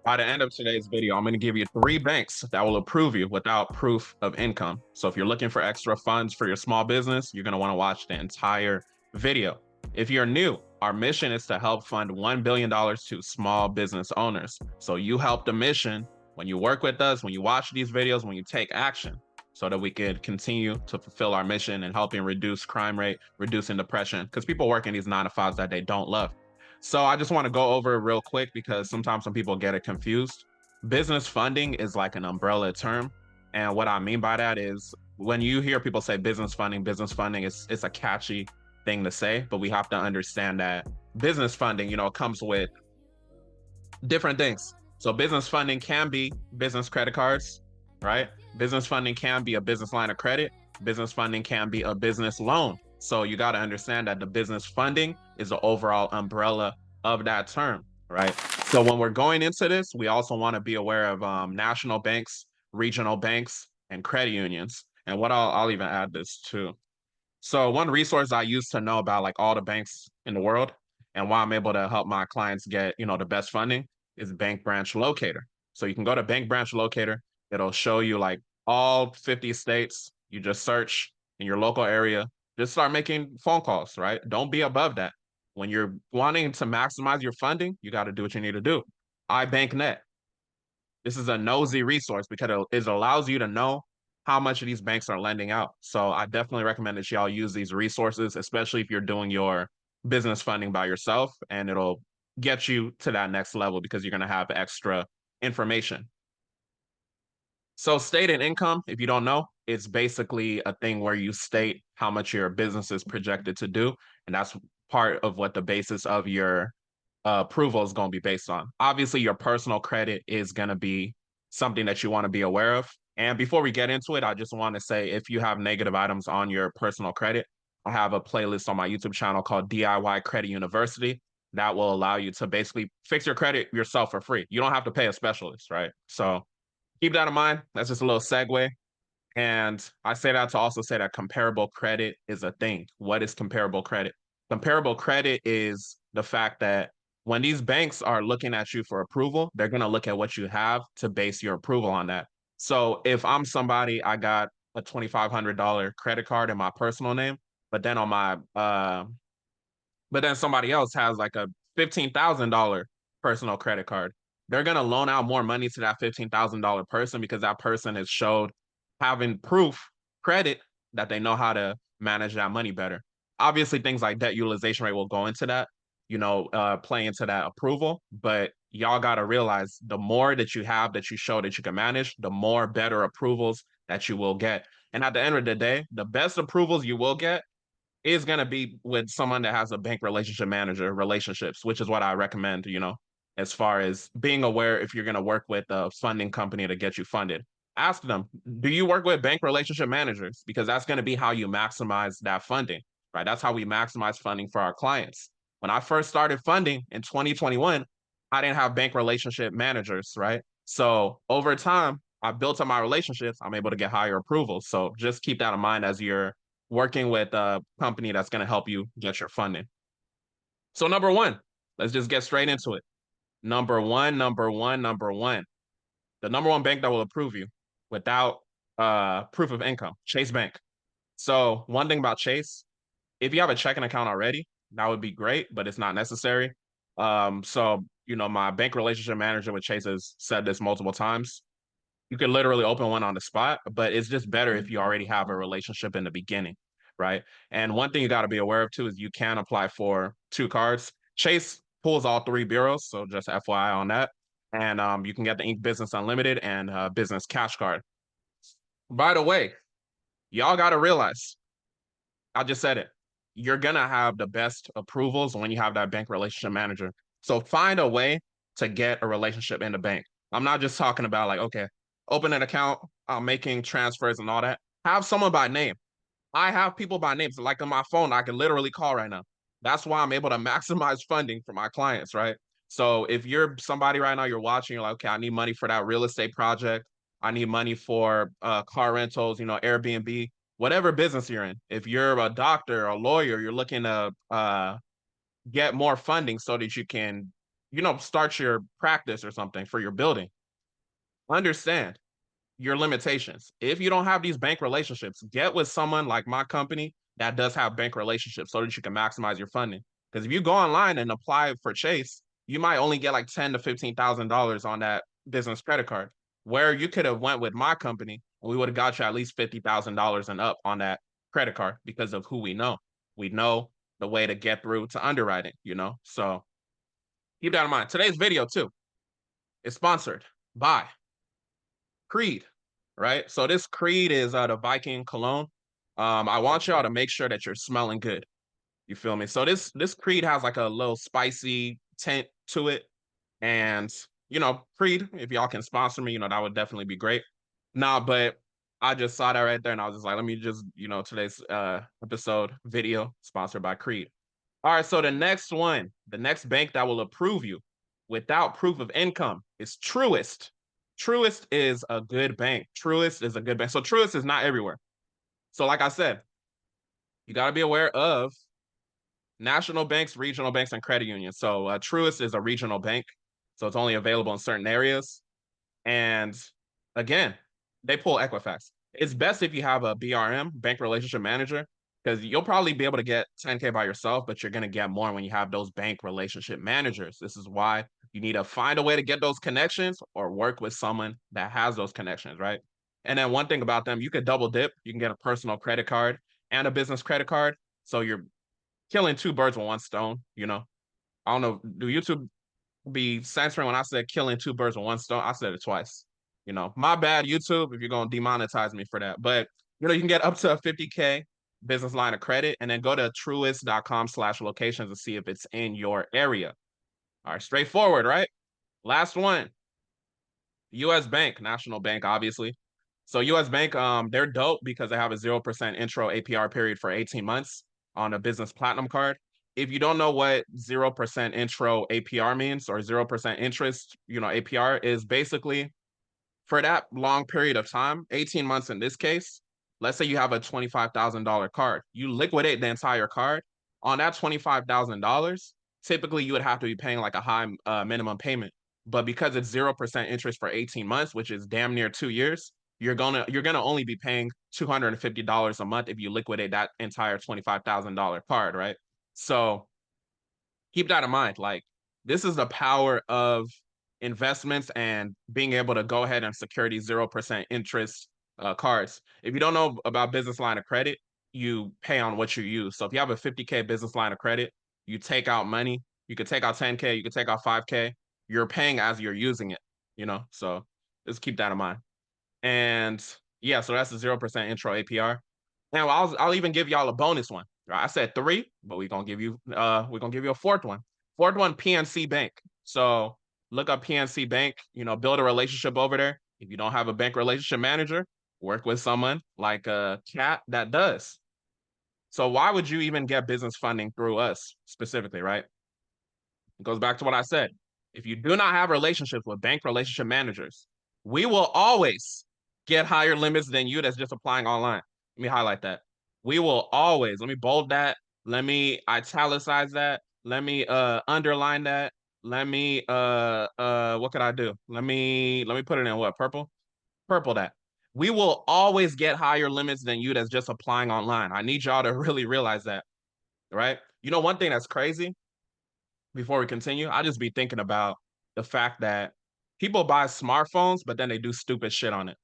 By the end of today's video, I'm going to give you 3 banks that will approve you without proof of income. So if you're looking for extra funds for your small business, you're going to want to watch the entire video. If you're new, our mission is to help fund $1 billion to small business owners. So you help the mission when you work with us, when you watch these videos, when you take action, so that we could continue to fulfill our mission and helping reduce crime rate, reducing depression, because people work in these 9 to 5s that they don't love. So I just want to go over it real quick because sometimes some people get it confused. Business funding is like an umbrella term. And what I mean by that is when you hear people say business funding is it's a catchy thing to say, but we have to understand that business funding, comes with different things. So business funding can be business credit cards, right? Business funding can be a business line of credit. Business funding can be a business loan. So you got to understand that the business funding is the overall umbrella of that term, right? So when we're going into this, we also want to be aware of national banks, regional banks, and credit unions. And what I'll even add this too. So one resource I use to know about like all the banks in the world and why I'm able to help my clients get, the best funding is Bank Branch Locator. So you can go to Bank Branch Locator. It'll show you like all 50 states. You just search in your local area. Just start making phone calls, right? Don't be above that. When you're wanting to maximize your funding, you got to do what you need to do. iBankNet. This is a nosy resource because it allows you to know how much of these banks are lending out. So I definitely recommend that y'all use these resources, especially if you're doing your business funding by yourself, and it'll get you to that next level because you're going to have extra information. So stated income, if you don't know, it's basically a thing where you state how much your business is projected to do. And that's part of what the basis of your approval is going to be based on. Obviously, your personal credit is going to be something that you want to be aware of. And before we get into it, I just want to say if you have negative items on your personal credit, I have a playlist on my YouTube channel called DIY Credit University that will allow you to basically fix your credit yourself for free. You don't have to pay a specialist, right? So keep that in mind. That's just a little segue. And I say that to also say that comparable credit is a thing. What is comparable credit? Comparable credit is the fact that when these banks are looking at you for approval, they're going to look at what you have to base your approval on that. So if I'm somebody, I got a $2,500 credit card in my personal name, but then on my but then somebody else has like a $15,000 personal credit card. They're going to loan out more money to that $15,000 person because that person has showed having proof credit that they know how to manage that money better. Obviously, things like debt utilization rate will go into that, play into that approval. But y'all got to realize the more that you have that you show that you can manage, the more better approvals that you will get. And at the end of the day, the best approvals you will get is going to be with someone that has a bank relationship manager relationships, which is what I recommend, as far as being aware if you're going to work with a funding company to get you funded. Ask them, do you work with bank relationship managers? Because that's going to be how you maximize that funding, right? That's how we maximize funding for our clients. When I first started funding in 2021, I didn't have bank relationship managers, right? So over time, I built up my relationships. I'm able to get higher approvals. So just keep that in mind as you're working with a company that's going to help you get your funding. So number one, let's just get straight into it. Number one. The number one bank that will approve you without proof of income, Chase Bank. So one thing about Chase, if you have a checking account already, that would be great, but it's not necessary. My bank relationship manager with Chase has said this multiple times. You can literally open one on the spot, but it's just better if you already have a relationship in the beginning, right? And one thing you got to be aware of too is you can apply for 2 cards. Chase pulls all 3 bureaus, so just FYI on that. And you can get the Ink Business Unlimited and Business Cash Card. By the way, y'all got to realize, I just said it, you're going to have the best approvals when you have that bank relationship manager. So find a way to get a relationship in the bank. I'm not just talking about like, okay, open an account, making transfers and all that. Have someone by name. I have people by names, like on my phone, I can literally call right now. That's why I'm able to maximize funding for my clients, right? So if you're somebody right now, you're watching, you're like, okay, I need money for that real estate project. I need money for car rentals, Airbnb, whatever business you're in. If you're a doctor, a lawyer, you're looking to get more funding so that you can start your practice or something for your building, understand your limitations. If you don't have these bank relationships, get with someone like my company that does have bank relationships so that you can maximize your funding. Because if you go online and apply for Chase, you might only get like $10,000 to $15,000 on that business credit card. Where you could have went with my company and we would have got you at least $50,000 and up on that credit card because of who we know. We know the way to get through to underwriting. So keep that in mind. Today's video too is sponsored by Creed, right? So this Creed is the Viking cologne. I want y'all to make sure that you're smelling good. You feel me? So this Creed has like a little spicy tint to it, and Creed, if y'all can sponsor me, that would definitely be great. Nah, but I just saw that right there, and I was just like, let me just today's episode video sponsored by Creed. All right, so the next bank that will approve you without proof of income is Truist. Truist is a good bank. Truist is a good bank. So Truist is not everywhere. So like I said, you got to be aware of national banks, regional banks, and credit unions. So Truist is a regional bank. So it's only available in certain areas. And again, they pull Equifax. It's best if you have a BRM, bank relationship manager, because you'll probably be able to get 10K by yourself, but you're going to get more when you have those bank relationship managers. This is why you need to find a way to get those connections or work with someone that has those connections, right? And then one thing about them, you could double dip. You can get a personal credit card and a business credit card. So you're killing two birds with one stone. I don't know. Do YouTube be censoring when I said killing two birds with one stone? I said it twice. My bad, YouTube, if you're going to demonetize me for that. But, you can get up to a 50K business line of credit and then go to truist.com/locations to see if it's in your area. All right, straightforward, right? Last one, US Bank, national bank, obviously. So US Bank, they're dope because they have a 0% intro APR period for 18 months on a business platinum card. If you don't know what 0% intro APR means or 0% interest, APR is basically for that long period of time, 18 months in this case. Let's say you have a $25,000 card. You liquidate the entire card. On that $25,000, typically you would have to be paying like a high minimum payment. But because it's 0% interest for 18 months, which is damn near 2 years, you're gonna only be paying $250 a month if you liquidate that entire $25,000 card, right? So keep that in mind. Like, this is the power of investments and being able to go ahead and secure these 0% interest cards. If you don't know about business line of credit, you pay on what you use. So if you have a 50K business line of credit, you take out money. You could take out 10K, you could take out 5K. You're paying as you're using it. So just keep that in mind. And yeah, so that's the 0% intro APR. Now I'll even give y'all a bonus one. I said three, but we're gonna give you a fourth one. Fourth one, PNC Bank. So look up PNC Bank, build a relationship over there. If you don't have a bank relationship manager, work with someone like a Cat that does. So why would you even get business funding through us specifically, right? It goes back to what I said. If you do not have relationships with bank relationship managers, we will always get higher limits than you that's just applying online. Let me highlight that. We will always, let me bold that. Let me italicize that. Let me underline that. Let me what could I do? Let me put it in what? Purple? Purple that. We will always get higher limits than you that's just applying online. I need y'all to really realize that, right? One thing that's crazy before we continue, I just be thinking about the fact that people buy smartphones, but then they do stupid shit on it.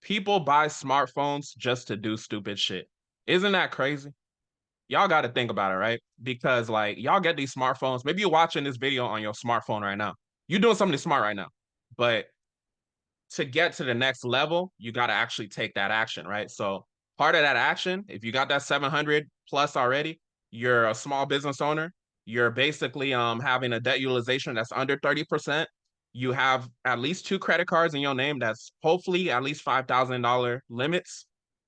People buy smartphones just to do stupid shit. Isn't that crazy? Y'all got to think about it, right? Because like y'all get these smartphones. Maybe you're watching this video on your smartphone right now. You're doing something smart right now. But to get to the next level, you got to actually take that action, right? So part of that action, if you got that 700 plus already, you're a small business owner, you're basically having a debt utilization that's under 30%. You have at least 2 credit cards in your name that's hopefully at least $5,000 limits.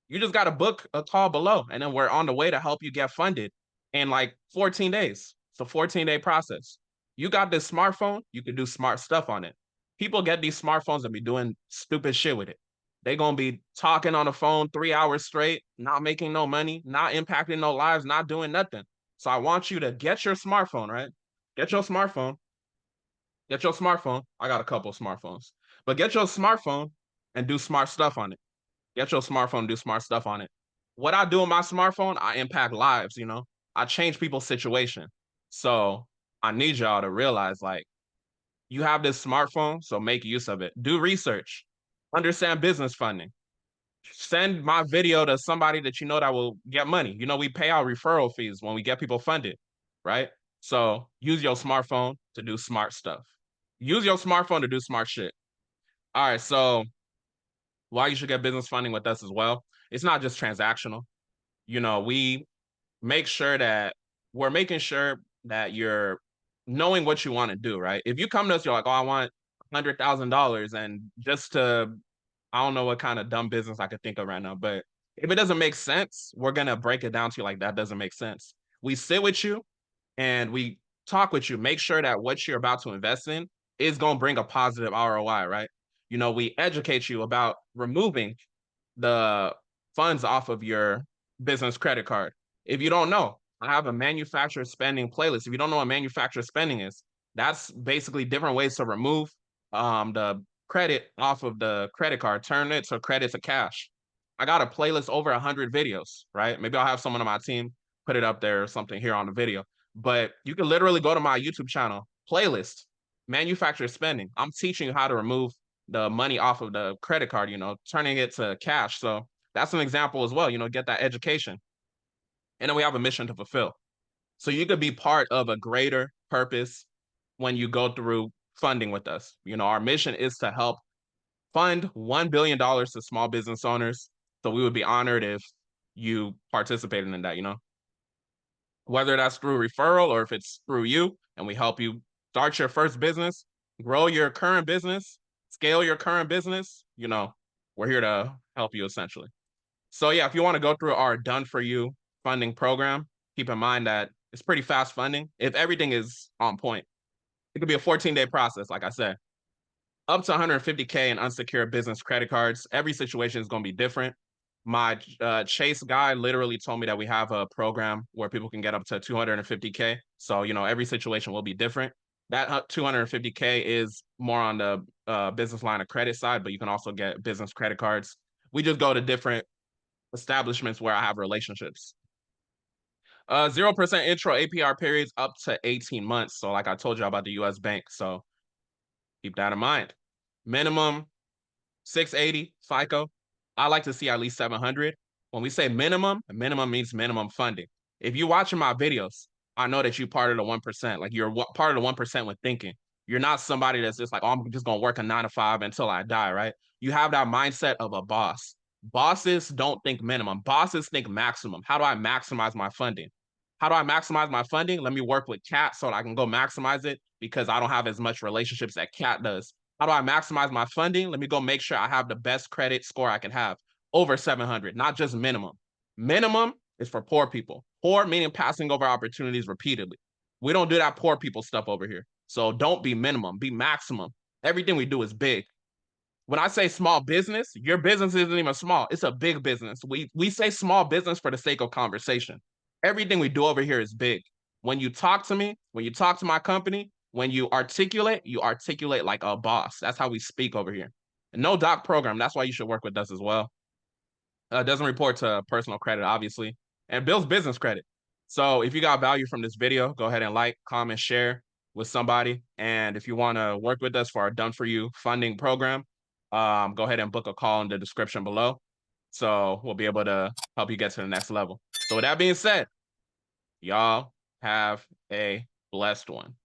You just got to book a call below, and then we're on the way to help you get funded in like 14 days. It's a 14-day process. You got this smartphone, you can do smart stuff on it. People get these smartphones and be doing stupid shit with it. They gonna be talking on the phone 3 hours straight, not making no money, not impacting no lives, not doing nothing. So I want you to get your smartphone, right? Get your smartphone, Get your smartphone. I got a couple smartphones, but get your smartphone and do smart stuff on it. Get your smartphone and do smart stuff on it. What I do on my smartphone, I impact lives, you know. I change people's situation. So I need y'all to realize like you have this smartphone, so make use of it. Do research, understand business funding. Send my video to somebody that you know that will get money. You know, we pay out referral fees when we get people funded, right? So use your smartphone to do smart stuff. Use your smartphone to do smart shit. All right, so why you should get business funding with us as well? It's not just transactional. You know, we make sure that we're making sure that you're knowing what you want to do, right? If you come to us, you're like, oh, I want $100,000, and just to, I don't know what kind of dumb business I could think of right now, but if it doesn't make sense, we're gonna break it down to you like that doesn't make sense. We sit with you and we talk with you, make sure that what you're about to invest in is gonna bring a positive ROI, right? You know, we educate you about removing the funds off of your business credit card. If you don't know, I have a manufacturer spending playlist. If you don't know what manufacturer spending is, that's basically different ways to remove the credit off of the credit card, turn it to credit to cash. I got a playlist over 100 videos, right? Maybe I'll have someone on my team put it up there or something here on the video. But you can literally go to my YouTube channel, playlist, manufacturer spending. I'm teaching you how to remove the money off of the credit card, you know, turning it to cash. So that's an example as well, you know, get that education. And then we have a mission to fulfill. So you could be part of a greater purpose when you go through funding with us. You know, our mission is to help fund $1 billion to small business owners. So we would be honored if you participated in that, you know, whether that's through referral or if it's through you, and we help you start your first business, grow your current business, scale your current business, you know, we're here to help you essentially. So yeah, if you want to go through our done for you funding program, keep in mind that it's pretty fast funding. If everything is on point, it could be a 14-day process, like I said. Up to 150K in unsecured business credit cards. Every situation is going to be different. My Chase guy literally told me that we have a program where people can get up to 250K. So, you know, every situation will be different. That 250K is more on the business line of credit side, but you can also get business credit cards. We just go to different establishments where I have relationships. 0% intro APR periods up to 18 months. So, like I told you about the US Bank. So, keep that in mind. Minimum 680 FICO. I like to see at least 700. When we say minimum, minimum means minimum funding. If you're watching my videos, I know that you're part of the 1%. Like you're part of the 1% with thinking. You're not somebody that's just like, oh, I'm just going to work a 9 to 5 until I die, right? You have that mindset of a boss. Bosses don't think minimum. Bosses think maximum. How do I maximize my funding? How do I maximize my funding? Let me work with Cat so that I can go maximize it because I don't have as much relationships that Cat does. How do I maximize my funding? Let me go make sure I have the best credit score I can have, over 700, not just minimum. Minimum is for poor people. Poor meaning passing over opportunities repeatedly. We don't do that poor people stuff over here. So don't be minimum, be maximum. Everything we do is big. When I say small business, your business isn't even small. It's a big business. We say small business for the sake of conversation. Everything we do over here is big. When you talk to me, when you talk to my company, when you articulate like a boss. That's how we speak over here. And no doc program. That's why you should work with us as well. Doesn't report to personal credit, obviously, and builds business credit. So if you got value from this video, go ahead and like, comment, share with somebody. And if you want to work with us for our Done For You funding program, go ahead and book a call in the description below. So we'll be able to help you get to the next level. So with that being said, y'all have a blessed one.